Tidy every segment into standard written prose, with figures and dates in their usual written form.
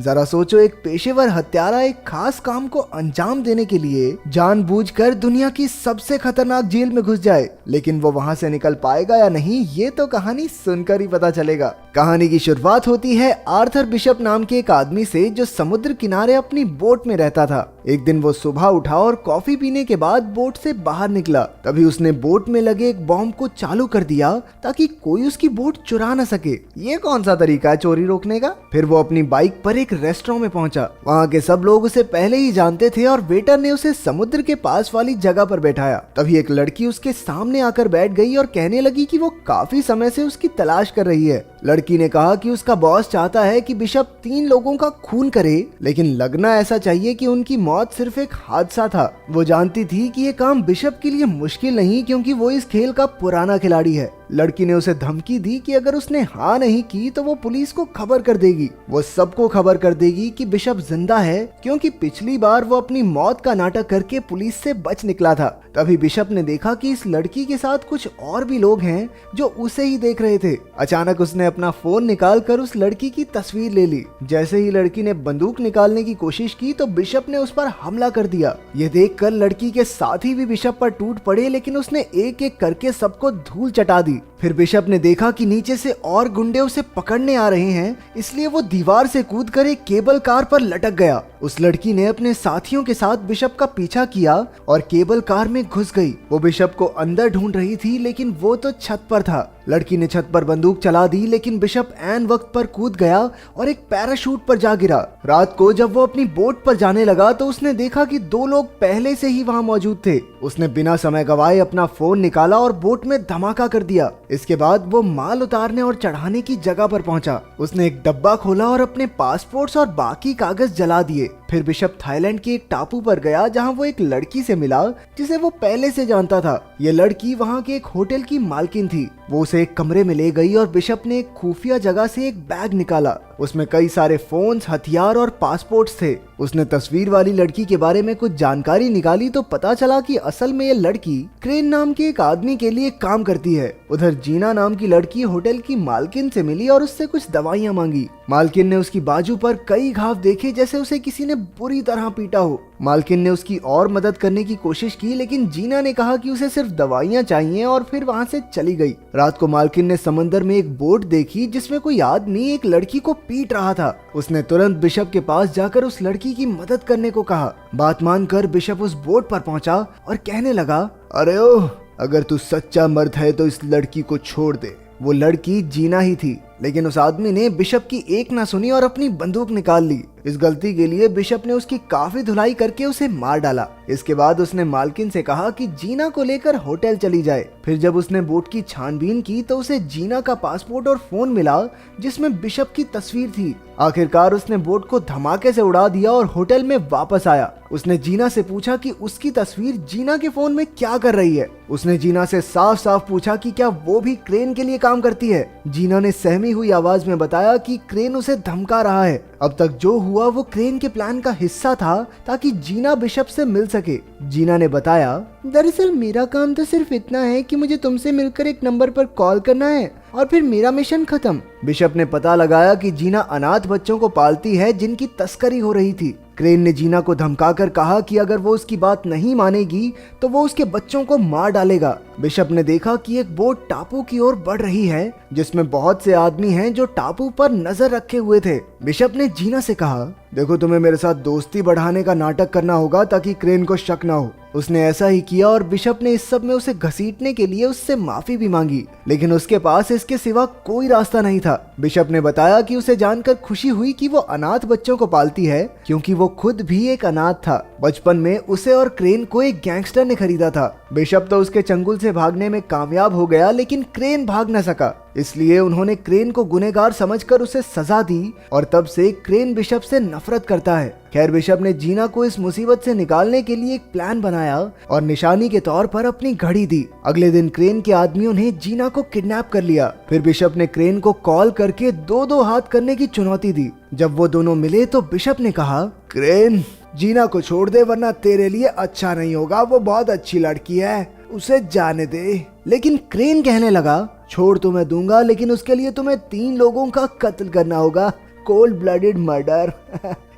जरा सोचो, एक पेशेवर हत्यारा एक खास काम को अंजाम देने के लिए जानबूझकर दुनिया की सबसे खतरनाक जेल में घुस जाए, लेकिन वो वहां से निकल पाएगा या नहीं, ये तो कहानी सुनकर ही पता चलेगा। कहानी की शुरुआत होती है आर्थर बिशप नाम के एक आदमी से, जो समुद्र किनारे अपनी बोट में रहता था। एक दिन वो सुबह उठा और कॉफी पीने के बाद बोट से बाहर निकला। तभी उसने बोट में लगे एक बॉम्ब को चालू कर दिया ताकि कोई उसकी बोट चुरा न सके। ये कौन सा तरीका है चोरी रोकने का? फिर वो अपनी बाइक पर एक रेस्टोरेंट में पहुंचा। वहाँ के सब लोग उसे पहले ही जानते थे और वेटर ने उसे समुद्र के पास वाली जगह पर बैठाया। तभी एक लड़की उसके सामने आकर बैठ गई और कहने लगी कि वो काफी समय से उसकी तलाश कर रही है। लड़की ने कहा कि उसका बॉस चाहता है कि बिशप 3 लोगों का खून करे, लेकिन लगना ऐसा चाहिए कि उनकी मौत सिर्फ एक हादसा था। वो जानती थी कि ये काम बिशप के लिए मुश्किल नहीं, क्योंकि वो इस खेल का पुराना खिलाड़ी है। लड़की ने उसे धमकी दी कि अगर उसने हाँ नहीं की तो वो पुलिस को खबर कर देगी। वो सबको खबर कर देगी कि बिशप जिंदा है, क्योंकि पिछली बार वो अपनी मौत का नाटक करके पुलिस से बच निकला था। तभी बिशप ने देखा कि इस लड़की के साथ कुछ और भी लोग हैं जो उसे ही देख रहे थे। अचानक उसने अपना फोन निकाल कर उस लड़की की तस्वीर ले ली। जैसे ही लड़की ने बंदूक निकालने की कोशिश की तो बिशप ने उस पर हमला कर दिया। ये देखकर लड़की के साथी भी बिशप पर टूट पड़े, लेकिन उसने एक एक करके सबको धूल चटा दी। फिर बिशप ने देखा कि नीचे से और गुंडे उसे पकड़ने आ रहे हैं, इसलिए वो दीवार से कूदकर एक केबल कार पर लटक गया। उस लड़की ने अपने साथियों के साथ बिशप का पीछा किया और केबल कार में घुस गई। वो बिशप को अंदर ढूंढ रही थी, लेकिन वो तो छत पर था। लड़की ने छत पर बंदूक चला दी, लेकिन बिशप ऐन वक्त पर कूद गया और एक पैराशूट पर जा गिरा। रात को जब वो अपनी बोट पर जाने लगा तो उसने देखा कि 2 लोग पहले से ही वहां मौजूद थे। उसने बिना समय गवाए अपना फोन निकाला और बोट में धमाका कर दिया। इसके बाद वो माल उतारने और चढ़ाने की जगह पर पहुंचा। उसने एक डब्बा खोला और अपने पासपोर्ट्स और बाकी कागज जला दिए। फिर बिशप थाईलैंड के एक टापू पर गया, जहां वो एक लड़की से मिला जिसे वो पहले से जानता था। ये लड़की वहां के एक होटल की मालकिन थी। वो उसे एक कमरे में ले गई और बिशप ने एक खुफिया जगह से एक बैग निकाला। उसमें कई सारे फोन्स, हथियार और पासपोर्ट्स थे। उसने तस्वीर वाली लड़की के बारे में कुछ जानकारी निकाली तो पता चला कि असल में ये लड़की क्रेन नाम के एक आदमी के लिए काम करती है। उधर जीना नाम की लड़की होटल की मालकिन से मिली और उससे कुछ दवाइयां मांगी। मालकिन ने उसकी बाजू पर कई घाव देखे, जैसे उसे किसी ने बुरी तरह पीटा हो। मालकिन ने उसकी और मदद करने की कोशिश की, लेकिन जीना ने कहा कि उसे सिर्फ दवाइयां चाहिए और फिर वहां से चली गई। रात को मालकिन ने समंदर में एक बोट देखी जिसमें कोई आदमी एक लड़की को पीट रहा था। उसने तुरंत बिशप के पास जाकर उस लड़की की मदद करने को कहा। बात मानकर बिशप उस बोट पर पहुंचा और कहने लगा, अरे ओह, अगर तू सच्चा मर्द है तो इस लड़की को छोड़ दे। वो लड़की जीना ही थी, लेकिन उस आदमी ने बिशप की एक ना सुनी और अपनी बंदूक निकाल ली। इस गलती के लिए बिशप ने उसकी काफी धुलाई करके उसे मार डाला। इसके बाद उसने मालकिन से कहा कि जीना को लेकर होटल चली जाए। फिर जब उसने बोट की छानबीन की तो उसे जीना का पासपोर्ट और फोन मिला जिसमें बिशप की तस्वीर थी। आखिरकार उसने बोट को धमाके से उड़ा दिया और होटल में वापस आया। उसने जीना से पूछा कि उसकी तस्वीर जीना के फोन में क्या कर रही है। उसने जीना से साफ साफ पूछा कि क्या वो भी क्रेन के लिए काम करती है। जीना ने सहमी हुई आवाज में बताया कि क्रेन उसे धमका रहा है। अब तक जो हुआ वो क्रेन के प्लान का हिस्सा था ताकि जीना बिशप से मिल सके। जीना ने बताया, दरअसल मेरा काम तो सिर्फ इतना है कि मुझे तुमसे मिलकर एक नंबर पर कॉल करना है और फिर मेरा मिशन खत्म। बिशप ने पता लगाया कि जीना अनाथ बच्चों को पालती है जिनकी तस्करी हो रही थी। क्रेन ने जीना को धमकाकर कहा कि अगर वो उसकी बात नहीं मानेगी तो वो उसके बच्चों को मार डालेगा। बिशप ने देखा कि एक बोट टापू की ओर बढ़ रही है जिसमें बहुत से आदमी हैं जो टापू पर नजर रखे हुए थे। बिशप ने जीना से कहा, देखो, तुम्हें मेरे साथ दोस्ती बढ़ाने का नाटक करना होगा ताकि क्रेन को शक ना हो। उसने ऐसा ही किया और बिशप ने इस सब में उसे घसीटने के लिए उससे माफी भी मांगी, लेकिन उसके पास इसके सिवा कोई रास्ता नहीं था। बिशप ने बताया कि उसे जानकर खुशी हुई कि वो अनाथ बच्चों को पालती है, क्योंकि वो खुद भी एक अनाथ था। बचपन में उसे और क्रेन को एक गैंगस्टर ने खरीदा था। बिशप तो उसके चंगुल से भागने में कामयाब हो गया, लेकिन क्रेन भाग न सका। इसलिए उन्होंने क्रेन को गुनहगार समझकर उसे सजा दी और तब से क्रेन बिशप से नफरत करता है। खैर, बिशप ने जीना को इस मुसीबत से निकालने के लिए एक प्लान बनाया और निशानी के तौर पर अपनी घड़ी दी। अगले दिन क्रेन के आदमियों ने जीना को किडनैप कर लिया। फिर बिशप ने क्रेन को कॉल करके 2-2 हाथ करने की चुनौती दी। जब वो दोनों मिले तो बिशप ने कहा, क्रेन, जीना को छोड़ दे वरना तेरे लिए अच्छा नहीं होगा। वो बहुत अच्छी लड़की है, उसे जाने दे। लेकिन क्रेन कहने लगा, छोड़ तो मैं दूंगा, लेकिन उसके लिए तुम्हें 3 लोगों का कत्ल करना होगा। Cold blooded murder.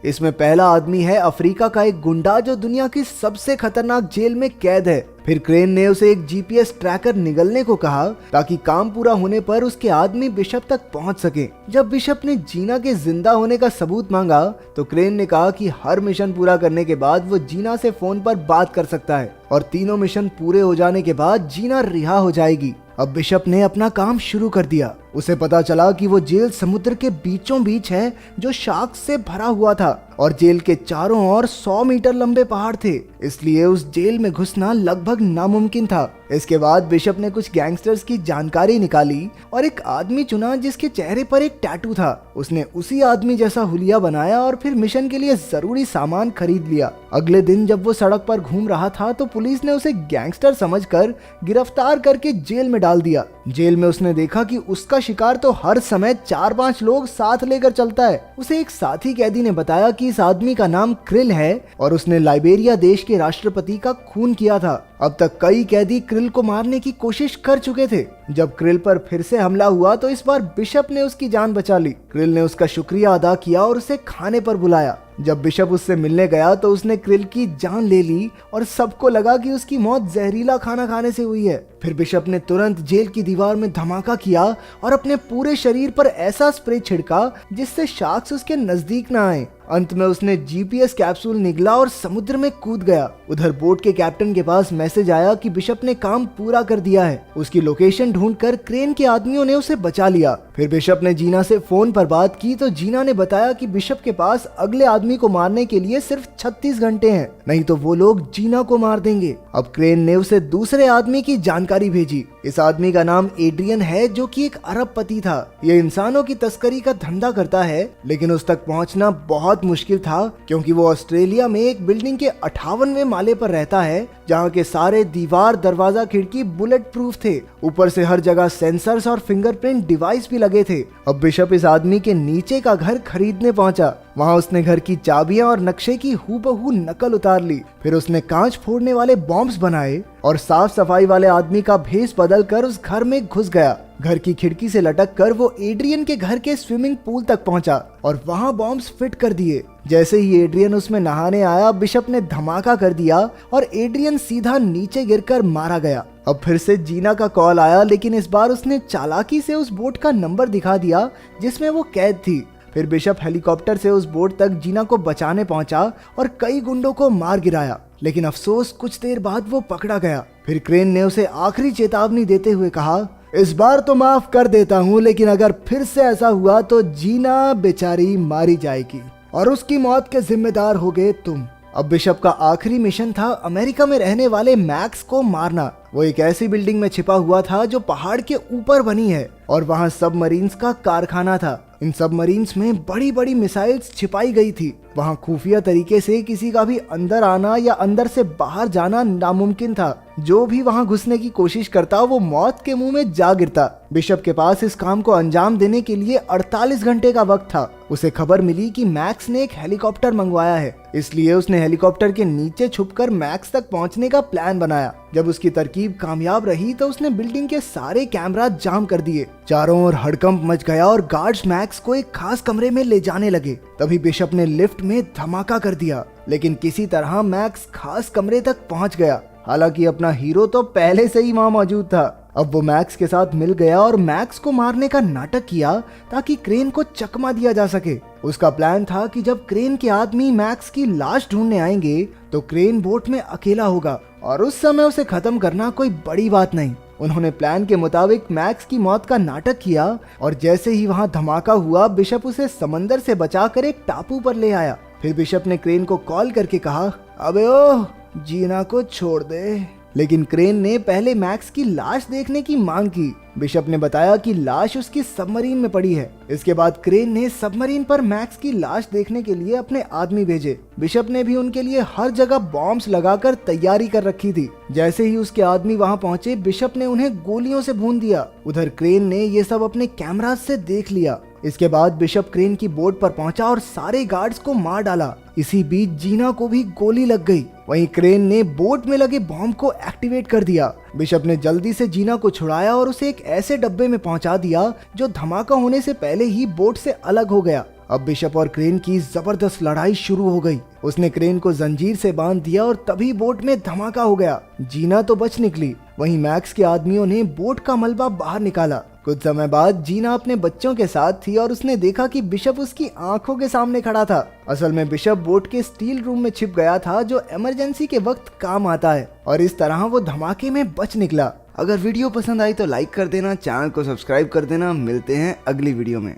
इसमें पहला आदमी है अफ्रीका का एक गुंडा जो दुनिया की सबसे खतरनाक जेल में कैद है। फिर क्रेन ने उसे एक जीपीएस ट्रैकर निगलने को कहा ताकि काम पूरा होने पर उसके आदमी बिशप तक पहुंच सके। जब बिशप ने जीना के जिंदा होने का सबूत मांगा तो क्रेन ने कहा कि हर मिशन पूरा करने के बाद वो जीना से फोन पर बात कर सकता है और तीनों मिशन पूरे हो जाने के बाद जीना रिहा हो जाएगी। अब बिशप ने अपना काम शुरू कर दिया। उसे पता चला कि वो जेल समुद्र के बीचों बीच है जो शार्क से भरा हुआ था और जेल के चारों ओर 100 मीटर लंबे पहाड़ थे, इसलिए उस जेल में घुसना लगभग नामुमकिन था। इसके बाद बिशप ने कुछ गैंगस्टर्स की जानकारी निकाली और एक आदमी चुना जिसके चेहरे पर एक टैटू था। उसने उसी आदमी जैसा हुलिया बनाया और फिर मिशन के लिए जरूरी सामान खरीद लिया। अगले दिन जब वो सड़क पर घूम रहा था तो पुलिस ने उसे गैंगस्टर समझकर गिरफ्तार करके जेल में डाल दिया। जेल में उसने देखा कि उसका शिकार तो हर समय 4-5 लोग साथ लेकर चलता है। उसे एक साथी कैदी ने बताया कि इस आदमी का नाम क्रिल है और उसने लाइबेरिया देश के राष्ट्रपति का खून किया था। अब तक कई कैदी क्रिल को मारने की कोशिश कर चुके थे। जब क्रिल पर फिर से हमला हुआ तो इस बार बिशप ने उसकी जान बचा ली। क्रिल ने उसका शुक्रिया अदा किया और उसे खाने पर बुलाया। जब बिशप उससे मिलने गया तो उसने क्रिल की जान ले ली और सबको लगा कि उसकी मौत जहरीला खाना खाने से हुई है। फिर बिशप ने तुरंत जेल की दीवार में धमाका किया और अपने पूरे शरीर पर ऐसा स्प्रे छिड़का जिससे शार्क्स उसके नजदीक न आए। अंत में उसने जीपीएस कैप्सूल निगला और समुद्र में कूद गया। उधर बोट के कैप्टन के पास मैसेज आया कि बिशप ने काम पूरा कर दिया है। उसकी लोकेशन ढूंढकर क्रेन के आदमियों ने उसे बचा लिया। फिर बिशप ने जीना से फोन पर बात की तो जीना ने बताया कि बिशप के पास अगले आदमी को मारने के लिए सिर्फ 36 घंटे हैं, नहीं तो वो लोग जीना को मार देंगे। अब क्रेन ने उसे दूसरे आदमी की जानकारी भेजी। इस आदमी का नाम एड्रियन है जो कि एक अरबपति था। ये इंसानों की तस्करी का धंधा करता है, लेकिन उस तक पहुंचना बहुत मुश्किल था क्योंकि वो ऑस्ट्रेलिया में एक बिल्डिंग के 58वें माले पर रहता है जहां के सारे दीवार, दरवाजा, खिड़की बुलेट प्रूफ थे। ऊपर से हर जगह सेंसर्स और फिंगरप्रिंट डिवाइस भी लगे थे। अब बिशप इस आदमी के नीचे का घर खरीदने पहुंचा। वहां उसने घर की चाबियां और नक्शे की हूबहू नकल उतार ली। फिर उसने कांच फोड़ने वाले बॉम्ब्स बनाए और साफ सफाई वाले आदमी का भेष बदलकर उस घर में घुस गया। घर की खिड़की से लटक कर वो एड्रियन के घर के स्विमिंग पूल तक पहुंचा और वहां बॉम्ब्स फिट कर दिए। जैसे ही एड्रियन उसमें नहाने आया, बिशप ने धमाका कर दिया और एड्रियन सीधा नीचे गिरकर मारा गया। अब फिर से जीना का कॉल आया, लेकिन इस बार उसने चालाकी से उस बोट का नंबर दिखा दिया जिसमें वो कैद थी। फिर बिशप हेलीकॉप्टर से उस बोट तक जीना को बचाने पहुंचा और कई गुंडों को मार गिराया, लेकिन अफसोस कुछ देर बाद वो पकड़ा गया। फिर क्रेन ने उसे आखिरी चेतावनी देते हुए कहा, इस बार तो माफ कर देता हूँ, लेकिन अगर फिर से ऐसा हुआ तो जीना बेचारी मारी जाएगी और उसकी मौत के जिम्मेदार होगे तुम। अब बिशप का आखिरी मिशन था अमेरिका में रहने वाले मैक्स को मारना। वो एक ऐसी बिल्डिंग में छिपा हुआ था जो पहाड़ के ऊपर बनी है और वहाँ सबमरीन्स का कारखाना था। इन सबमरीन्स में बड़ी बड़ी मिसाइल्स छिपाई गई थी। वहाँ खुफिया तरीके से किसी का भी अंदर आना या अंदर से बाहर जाना नामुमकिन था। जो भी वहाँ घुसने की कोशिश करता वो मौत के मुंह में जा गिरता। बिशप के पास इस काम को अंजाम देने के लिए 48 घंटे का वक्त था। उसे खबर मिली कि मैक्स ने एक हेलीकॉप्टर मंगवाया है, इसलिए उसने हेलीकॉप्टर के नीचे छुपकर मैक्स तक पहुंचने का प्लान बनाया। जब उसकी तरकीब कामयाब रही तो उसने बिल्डिंग के सारे कैमरा जाम कर दिए। चारों ओर हड़कंप मच गया और गार्ड्स मैक्स को एक खास कमरे में ले जाने लगे। तभी बिशप ने लिफ्ट में धमाका कर दिया, लेकिन किसी तरह मैक्स खास कमरे तक पहुंच गया। हालांकि अपना हीरो तो पहले से ही वहां मौजूद था। अब वो मैक्स के साथ मिल गया और मैक्स को मारने का नाटक किया ताकि क्रेन को चकमा दिया जा सके। उसका प्लान था कि जब क्रेन के आदमी मैक्स की लाश ढूंढने आएंगे तो क्रेन बोट में अकेला होगा और उस समय उसे खत्म करना कोई बड़ी बात नहीं। उन्होंने प्लान के मुताबिक मैक्स की मौत का नाटक किया और जैसे ही वहां धमाका हुआ, बिशप उसे समंदर से बचाकर एक टापू पर ले आया। फिर बिशप ने क्रेन को कॉल करके कहा, अबे ओ जीना को छोड़ दे। लेकिन क्रेन ने पहले मैक्स की लाश देखने की मांग की। बिशप ने बताया कि लाश उसकी सबमरीन में पड़ी है। इसके बाद क्रेन ने सबमरीन पर मैक्स की लाश देखने के लिए अपने आदमी भेजे। बिशप ने भी उनके लिए हर जगह बॉम्ब्स लगाकर तैयारी कर रखी थी। जैसे ही उसके आदमी वहां पहुंचे, बिशप ने उन्हें गोलियों से भून दिया। उधर क्रेन ने ये सब अपने कैमरा से देख लिया। इसके बाद बिशप क्रेन की बोट पर पहुंचा और सारे गार्ड्स को मार डाला। इसी बीच जीना को भी गोली लग गई। वहीं क्रेन ने बोट में लगे बॉम्ब को एक्टिवेट कर दिया। बिशप ने जल्दी से जीना को छुड़ाया और उसे एक ऐसे डब्बे में पहुंचा दिया जो धमाका होने से पहले ही बोट से अलग हो गया। अब बिशप और क्रेन की जबरदस्त लड़ाई शुरू हो गई। उसने क्रेन को जंजीर से बांध दिया और तभी बोट में धमाका हो गया। जीना तो बच निकली, वहीं मैक्स के आदमियों ने बोट का मलबा बाहर निकाला। कुछ समय बाद जीना अपने बच्चों के साथ थी और उसने देखा कि बिशप उसकी आंखों के सामने खड़ा था। असल में बिशप बोट के स्टील रूम में छिप गया था, जो इमरजेंसी के वक्त काम आता है, और इस तरह वो धमाके में बच निकला। अगर वीडियो पसंद आई तो लाइक कर देना, चैनल को सब्सक्राइब कर देना। मिलते हैं अगली वीडियो में।